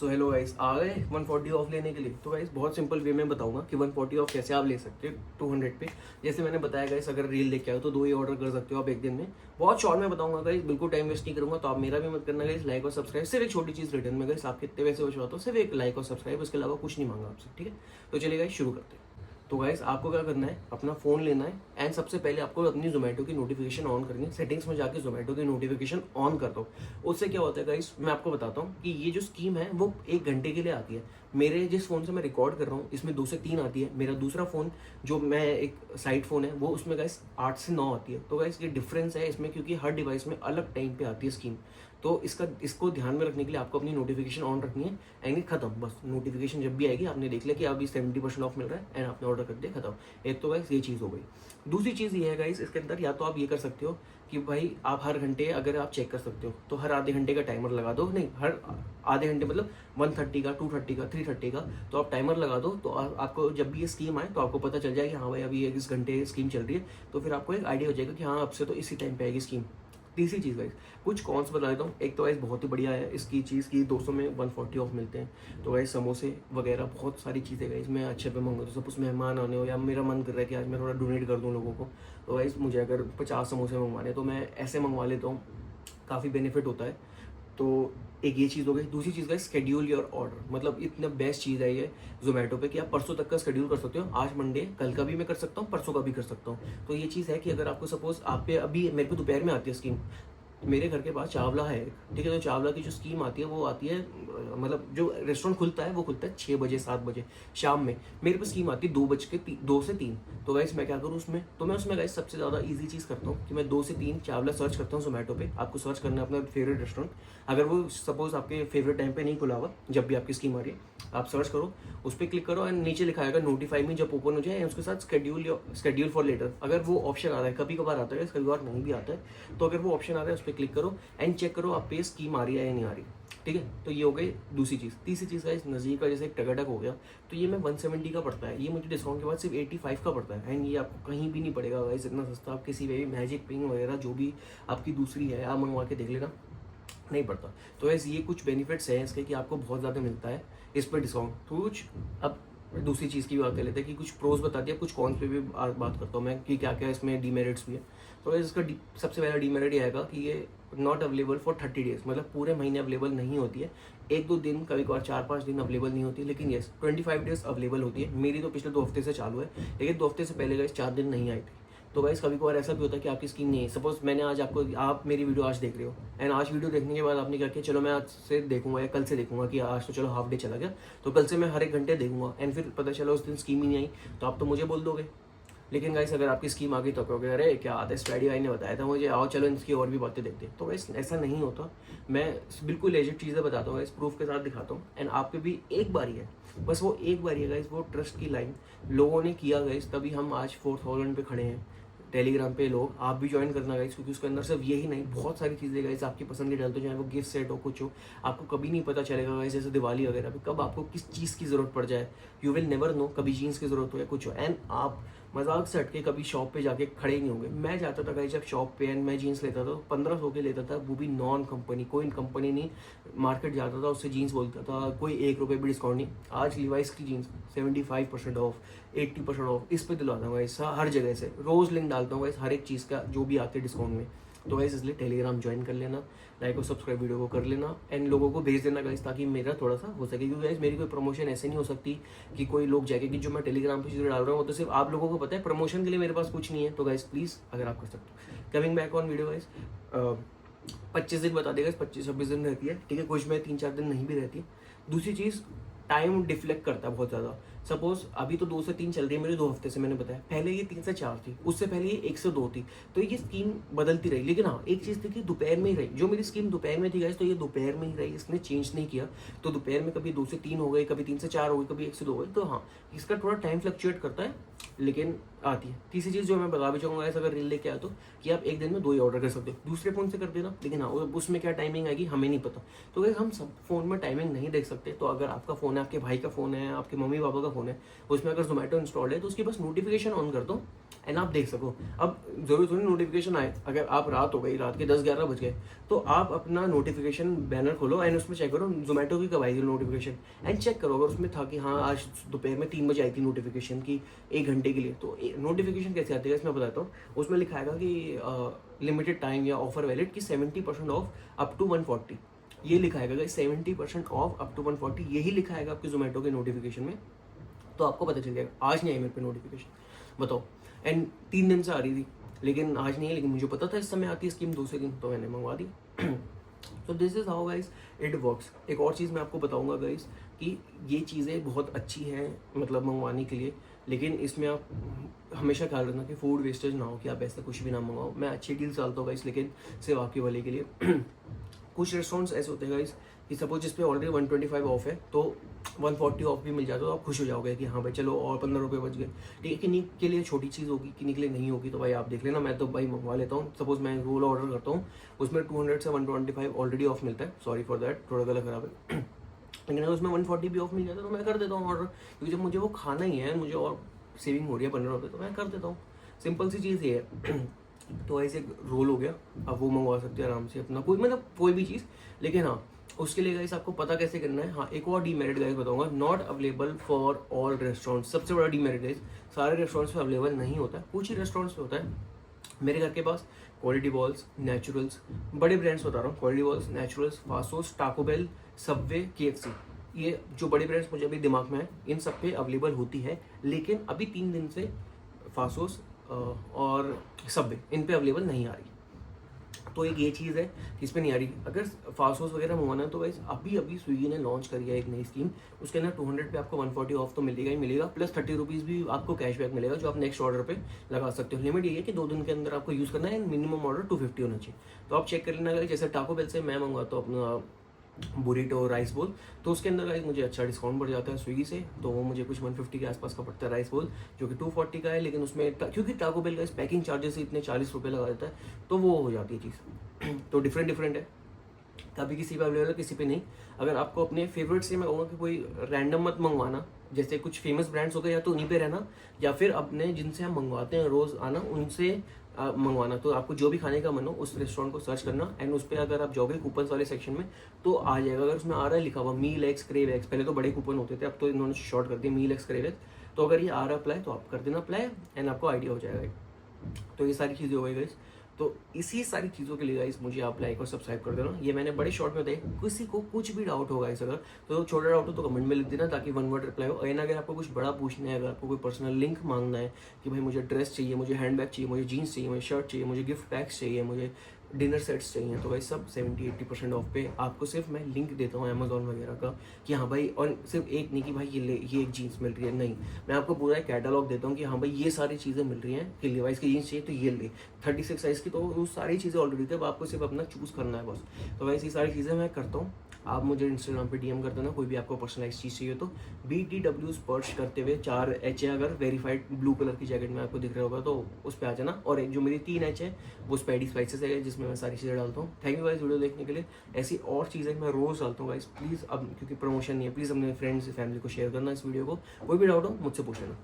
So hello guys, आ गए 140 of लेने के लिए। तो गाइस बहुत सिंपल वे में बताऊंगा कि 140 ऑफ कैसे आप ले सकते हो 200 पे। जैसे मैंने बताया गाइस, अगर रील लेके आओ तो 2 ही ऑर्डर कर सकते हो आप एक दिन में। बहुत शॉर्ट में बताऊंगा गाइस, बिल्कुल टाइम वेस्ट नहीं करूंगा। तो आप मेरा भी मत करना गाइस, लाइक और सब्सक्राइब। सिर्फ एक छोटी चीज रिटर्न में गाइस, आप कितने पैसे बचवाते हो, सिर्फ एक लाइक और सब्सक्राइब, उसके अलावा कुछ नहीं मांगा आपसे, ठीक है। तो चलिए गाइस शुरू करते हैं। तो गाइस आपको क्या करना है, अपना फोन लेना है एंड सबसे पहले आपको अपनी जोमेटो की नोटिफिकेशन ऑन करनी है। सेटिंग्स में जाके जोमेटो की नोटिफिकेशन ऑन कर दो। उससे क्या होता है गाइस, मैं आपको बताता हूँ कि ये जो स्कीम है वो 1 घंटे के लिए आती है। मेरे जिस फोन से मैं रिकॉर्ड कर रहा हूँ इसमें 2 से 3 आती है। मेरा दूसरा फोन जो मैं एक साइड फोन है वो उसमें गाइस 8 से 9 आती है। तो गाइस ये डिफरेंस है इसमें, क्योंकि हर डिवाइस में अलग टाइम पे आती है स्कीम। तो इसको ध्यान में रखने के लिए आपको अपनी नोटिफिकेशन ऑन रखनी है एंड खत्म। बस नोटिफिकेशन जब भी आएगी आपने देख लिया कि अभी 70% ऑफ मिल रहा है एंड आपने ऑर्डर कर दिया, खत्म। एक तो गाइस ये चीज़ हो गई। दूसरी चीज़ ये है गाइस, इसके अंदर या तो आप ये कर सकते हो कि भाई आप हर घंटे अगर आप चेक कर सकते हो तो हर आधे घंटे का टाइमर लगा दो। नहीं, हर आधे घंटे मतलब 130 का, 230 का, 330 का, तो आप टाइमर लगा दो। तो आपको जब भी ये स्कीम आए तो आपको पता चल जाए कि हाँ भाई अभी इस घंटे स्कीम चल रही है। तो फिर आपको एक आइडिया हो जाएगा कि हाँ अब से तो इसी टाइम पे आएगी स्कीम। तीसरी चीज़ गाइस, कुछ कॉन्स बता देता हूँ। एक तो गाइस बहुत ही बढ़िया है इसकी चीज़ की 200 में 140 ऑफ मिलते हैं। तो गाइस समोसे वगैरह बहुत सारी चीज़ें गाइस मैं अच्छे पे मंगवा। तो सपोज मेहमान आने हो या मेरा मन कर रहा है कि आज मैं थोड़ा डोनेट कर दूँ लोगों को, तो गाइस मुझे अगर 50 समोसे मंगवाने तो मैं ऐसे मंगवा लेता हूँ, काफ़ी बेनिफिट होता है। तो एक ये चीज़ हो गई। दूसरी चीज़ का स्केड्यूल योर ऑर्डर, मतलब इतना बेस्ट चीज़ है ये जोमेटो पे कि आप परसों तक का स्केड्यूल कर सकते हो। आज मंडे, कल का भी मैं कर सकता हूँ, परसों का भी कर सकता हूँ। तो ये चीज़ है कि अगर आपको सपोज आप पे अभी मेरे को दोपहर में आती है स्कीम, मेरे घर के पास चावला है, ठीक है। तो चावला की जो स्कीम आती है वो आती है, मतलब जो रेस्टोरेंट खुलता है वो खुलता है 6 बजे 7 बजे शाम में। मेरे पास स्कीम आती है 2 से 3। तो गाइस मैं क्या करूँ उसमें, तो मैं उसमें गाइस सबसे ज़्यादा इजी चीज़ करता हूँ कि मैं 2 से 3 चावला सर्च करता हूँ जोमेटो पे। आपको सर्च करना है अपना फेवरेट रेस्टोरेंट, अगर वो सपोज आपके फेवरेट टाइम पे नहीं खुला हुआ, जब भी आपकी स्कीम आ रही है आप सर्च करो, उस पर क्लिक करो एंड नीचे लिखा आएगा नोटिफाई में, जब ओपन हो जाए उसके साथ स्केड्यूल फॉर लेटर। अगर वो ऑप्शन आता है, कभी कभार आता है, कभी बार नहीं भी आता है, तो अगर वो ऑप्शन आ रहा है उस पर क्लिक करो एंड चेक करो आप पे स्कीम आ रही है या नहीं आ रही, ठीक है। तो ये हो गई दूसरी चीज़। तीसरी चीज़ का इस नज़दीक का जैसे एक टकाटक हो गया, तो ये मैं 170 का पड़ता है, ये मुझे डिस्काउंट के बाद सिर्फ 85 का पड़ता है एंड ये आपको कहीं भी नहीं पड़ेगा गाइस इतना सस्ता। आप किसी भी मैजिक पिंग वगैरह जो भी आपकी दूसरी है आप मंगवा के देख लेना, नहीं पड़ता। तो ऐसे ये कुछ बेनिफिट्स हैं इसके कि आपको बहुत ज़्यादा मिलता है इस पर डिस्काउंट। तो कुछ अब दूसरी चीज़ की बात कर लेते हैं कि कुछ प्रोज बता दिया, कुछ कॉन्स पे भी बात करता हूँ मैं कि क्या क्या इसमें डीमेरिट्स भी है। तो इसका सबसे पहला डीमेरिट ये आएगा कि ये नॉट अवेलेबल फॉर 30 डेज, मतलब पूरे महीने अवेलेबल नहीं होती है। 1-2 दिन, कभी कभार 4-5 दिन अवेलेबल नहीं होती है, लेकिन येस 25 डेज अवेलेबल होती है। मेरी तो पिछले 2 हफ्ते से चालू है, लेकिन 2 हफ्ते से पहले गाइस 4 दिन नहीं आई थी। तो गाइस कभी कभार ऐसा भी होता है कि आपकी स्कीम नहीं है। सपोज मैंने आज आप मेरी वीडियो आज देख रहे हो एंड आज वीडियो देखने के बाद आपने क्या किया, चलो मैं आज से देखूंगा या कल से देखूंगा कि आज तो चलो हाफ डे चला गया, तो कल से मैं हर 1 घंटे देखूंगा एंड फिर पता चला उस दिन स्कीम ही नहीं आई, तो आप तो मुझे बोल दोगे। लेकिन गाइस अगर आपकी स्कीम आ गई तो कहोगे अरे क्या आता है, स्टडी भाई ने बताया था मुझे, आओ चलो इसकी और भी बातें देखते हैं। तो गाइस ऐसा नहीं होता, मैं बिल्कुल लेजिट चीज़ें बताता हूँ, इस प्रूफ के साथ दिखाता हूँ एंड आप पे भी एक बार ही है, बस वो एक बार ही है गाइस। वो ट्रस्ट की लाइन लोगों ने किया गाइस, तभी हम आज 4000 पे खड़े हैं। टेलीग्राम पे लोग, आप भी ज्वाइन करना गाइस, क्योंकि उसके अंदर सिर्फ यही नहीं बहुत सारी चीज़ें गाइस आपकी पसंद की डालते हो, चाहे वो गिफ्ट सेट हो कुछ हो। आपको कभी नहीं पता चलेगा गाइस, जैसे दिवाली वगैरह पे कब आपको किस चीज़ की ज़रूरत पड़ जाए, यू विल नेवर नो। कभी जीन्स की ज़रूरत हो या कुछ हो एंड आप मजाक से हटके कभी शॉप पे जाके खड़े नहीं होंगे। मैं जाता था गाइस जब शॉप पे एंड मैं जीन्स लेता था 1500 के लेता था, वो भी नॉन कंपनी, कोई कंपनी नहीं। मार्केट जाता था उससे जीन्स बोलता था, कोई 1 रुपये भी डिस्काउंट नहीं। आज लिवाइस की जीन्स 75% ऑफ, 80% ऑफ, इस पे दिलाता हूँ गाइस हर जगह से। रोज लिंक डालता हूँ गाइस हर एक चीज़ का जो भी आते हैं डिस्काउंट में। तो गाइस इसलिए टेलीग्राम ज्वाइन कर लेना, लाइक और सब्सक्राइब वीडियो को कर लेना एंड लोगों को भेज देना गाइस, ताकि मेरा थोड़ा सा हो सके। क्योंकि गाइस मेरी कोई प्रमोशन ऐसे नहीं हो सकती कि कोई लोग जाके कि जो मैं टेलीग्राम पे चीज़ें डाल रहा हूँ वो तो सिर्फ आप लोगों को पता है, प्रमोशन के लिए मेरे पास कुछ नहीं है। तो गाइस प्लीज़ अगर आप कर सकते हो। Coming back on video guys, 25 दिन बता देगा, 25-26 दिन रहती है, ठीक है। कुछ में 3-4 दिन नहीं भी रहती है। दूसरी चीज़, टाइम डिफ्लेक्ट करता है बहुत ज़्यादा। सपोज अभी तो 2 से 3 चल रही है मेरी, 2 हफ्ते से मैंने बताया, पहले ये 3 से 4 थी, उससे पहले ये 1 से 2 थी। तो ये स्कीम बदलती रही, लेकिन हाँ एक चीज़ थी कि दोपहर में ही रही। जो मेरी स्कीम दोपहर में थी गाइस, तो ये दोपहर में ही रही, इसने चेंज नहीं किया। तो दोपहर में कभी 2 से 3 हो गई, कभी 3 से 4 हो गई, कभी 1 से 2 हो गई। तो हाँ इसका थोड़ा टाइम फ्लक्चुएट करता है लेकिन आती है। तीसरी चीज़ जो मैं बता भी चाहूँगा अगर रील लेके आए तो, कि आप एक दिन में 2 ही ऑर्डर कर सकते हो, दूसरे फ़ोन से कर देना, लेकिन हाँ उसमें क्या टाइमिंग आएगी हमें नहीं पता। तो अगर हम सब फ़ोन में टाइमिंग नहीं देख सकते, तो अगर आपका फ़ोन है, आपके भाई का फ़ोन है, आपके मम्मी पापा का फ़ोन है, उसमें अगर ज़ोमैटो इंस्टॉल है तो उसकी बस नोटिफिकेशन ऑन कर दो एंड आप देख सको। अब ज़रूरी थोड़ी नोटिफिकेशन आए, अगर आप रात हो गई, रात के 10-11 बज गए, तो आप अपना नोटिफिकेशन बैनर खोलो एंड उसमें चेक करो ज़ोमैटो की कब आई थी नोटिफिकेशन, एंड चेक करो अगर उसमें था कि हाँ आज दोपहर में 3 बजे आई थी नोटिफिकेशन की 1 घंटे के लिए, तो नोटिफिकेशन कैसे आती है इसमें बताता हूँ। उसमें लिखा है कि लिमिटेड टाइम या ऑफर वैलिड कि 70% ऑफ अप टू 140, ये लिखा है 70% ऑफ अप टू 140, यही लिखा है आपके जोमेटो के नोटिफिकेशन में। तो आपको पता चल जाएगा। आज नहीं आई मेरे पे नोटिफिकेशन, बताओ, एंड 3 दिन से आ रही थी, लेकिन आज नहीं है, लेकिन मुझे पता था इस समय आती है स्कीम दूसरे दिन, तो मैंने मंगवा दी। तो this is how guys it works. एक और चीज़ मैं आपको बताऊंगा गाइस कि ये चीज़ें बहुत अच्छी हैं मतलब मंगवाने के लिए, लेकिन इसमें आप हमेशा ख्याल रखना कि फूड वेस्टेज ना हो, कि आप ऐसा कुछ भी ना मंगाओ। मैं अच्छी डील डालता हूँ गाइस, लेकिन सिर्फ आपके भले के लिए। कुछ रेस्टोरेंट्स ऐसे होते हैं गाइस कि सपोज जिस पे ऑलरेडी 125 ऑफ है, तो 140 ऑफ भी मिल जाता है, तो आप खुश हो जाओगे कि हाँ भाई चलो और 15 रुपये बच गए। ठीक है, किन्हीं के लिए छोटी चीज़ होगी, किन्हीं के लिए नहीं होगी, तो भाई आप देख लेना। मैं तो भाई मंगवा लेता हूँ। सपोज मैं रोल ऑर्डर करता हूँ, उसमें 200 से 125 ऑलरेडी ऑफ मिलता है, सॉरी फॉर दैट, थोड़ा गला खराब है। लेकिन अगर उसमें 140 भी ऑफ मिल जाता है तो मैं कर देता हूँ ऑर्डर, क्योंकि जब मुझे वो खाना ही है, मुझे और सेविंग हो रही है 15 रुपये, तो मैं कर देता हूँ। सिंपल सी चीज़ ये है। तो ऐसे एक रोल हो गया, अब वो मंगवा सकते हैं आराम से अपना कोई मतलब कोई भी चीज़। लेकिन हाँ, उसके लिए गाइस आपको पता कैसे करना है। हाँ, एक और डीमेरिट गाइस बताऊंगा, not available for all restaurants. सबसे बड़ा डीमेरिट गाइस, सारे रेस्टोरेंट्स पे अवेलेबल नहीं होता है, कुछ ही रेस्टोरेंट्स पे होता है। मेरे घर के पास क्वालिटी बॉल्स, नेचुरल्स, बड़े ब्रांड्स बता रहा हूँ, quality balls, naturals, Faasos, Taco Bell, Subway, KFC, ये जो बड़ी ब्रांड्स मुझे अभी दिमाग में है, इन सब पे अवेलेबल होती है। लेकिन अभी 3 दिन से फासोस और सबवे इन पे अवेलेबल नहीं आ रही। तो एक ये चीज़ है कि इस पर नहीं आ रही। अगर फास्ट वगैरह मंगवाना है तो गाइस अभी अभी स्विगी ने लॉन्च करी है एक नई स्कीम, उसके अंदर 200 पे आपको 140 ऑफ तो मिलेगा ही मिलेगा, प्लस 30 रुपीज़ भी आपको कैशबैक मिलेगा, जो आप नेक्स्ट ऑर्डर पे लगा सकते हो। लिमिट ये है कि 2 दिन के अंदर आपको यूज़ करना है, मिनिमम ऑर्डर 250 होना चाहिए। तो आप चेक कर लेना। जैसे टाको बेल से मैं मंगवाता हूँ अपना बुरीटो राइस बोल, तो उसके अंदर गाइस मुझे अच्छा डिस्काउंट बढ़ जाता है स्विगी से, तो वो मुझे कुछ 150 के आसपास का पड़ता है राइस बोल, जो कि 240 का है। लेकिन उसमें क्योंकि टाको बेल का पैकिंग चार्जेस इतने 40 रुपये लगा देता है, तो वो हो जाती है चीज़। तो डिफरेंट है, कभी किसी पे अवेलेबल है, किसी पे नहीं। अगर आपको अपने फेवरेट से मैं कहूँगा कि कोई रैंडम मत मंगवाना, जैसे कुछ फेमस ब्रांड्स हो गए, या तो उन्हीं पे रहना, या फिर अपने जिनसे हम मंगवाते हैं रोज़ आना, उनसे मंगवाना। तो आपको जो भी खाने का मन हो उस रेस्टोरेंट को सर्च करना, एंड उस पर अगर आप जाओगे कूपन वाले सेक्शन में तो आ जाएगा। अगर उसमें आ रहा है लिखा हुआ मील एक्स क्रेव एक्स, पहले तो बड़े कूपन होते थे, अब तो इन्होंने शॉर्ट कर दिया मील एक्स क्रेव एक्स, तो अगर ये आ रहा अप्लाई तो आप कर देना अप्लाई, एंड आपको आइडिया हो जाएगा। तो ये सारी चीज़ें हो गई गाइस। तो इसी सारी चीज़ों के लिए गाइस मुझे आप लाइक और सब्सक्राइब कर देना। ये मैंने बड़े शॉर्ट में बताया, किसी को कुछ भी डाउट होगा इस अगर तो छोटा डाउट हो तो कमेंट में लिख देना, ताकि 1 वर्ड रिप्लाई हो। एंड अगर आपको कुछ बड़ा पूछना है, अगर आपको कोई पर्सनल लिंक मांगना है कि भाई मुझे ड्रेस चाहिए, मुझे हैंडबैग चाहिए, मुझे जीन्स चाहिए, मुझे शर्ट चाहिए, मुझे गिफ्ट पैक्स चाहिए, मुझे डिनर सेट्स चाहिए, तो भाई सब 70-80% ऑफ पे आपको सिर्फ मैं लिंक देता हूँ अमेजोन वगैरह का, कि हाँ भाई, और सिर्फ एक नहीं कि भाई ये एक जीन्स मिल रही है, नहीं, मैं आपको पूरा एक कैटलॉग देता हूँ कि हाँ भाई ये सारी चीज़ें मिल रही हैं, कि लिवाइस की जीन्स चाहिए तो ये ले, 36 साइज़ की, तो वो सारी चीज़ें ऑलरेडी थे, अब आपको सिर्फ अपना चूज़ करना है बस। तो वैसे ये सारी चीज़ें मैं करता हूँ। आप मुझे इंस्टाग्राम पे DM कर देना, कोई भी आपको पर्सनलाइज चीज़ चाहिए तो। BTW स्पर्श करते हुए 4 H है, अगर वेरीफाइड ब्लू कलर की जैकेट में आपको दिख रहा होगा तो उस पर आ जाना। और एक जो मेरी 3 H है वो स्पाइडी स्पाइसेस है, जिसमें मैं सारी चीज़ें डालता हूँ। थैंक यू गाइस वीडियो देखने के लिए। ऐसी और चीज़ें मैं रोज़ डालता हूँ गाइस, प्लीज़, अब क्योंकि प्रमोशन नहीं है, प्लीज़ अपने फ्रेंड्स फैमिली को शेयर करना इस वीडियो को। कोई भी डाउट हो मुझसे पूछ लेना।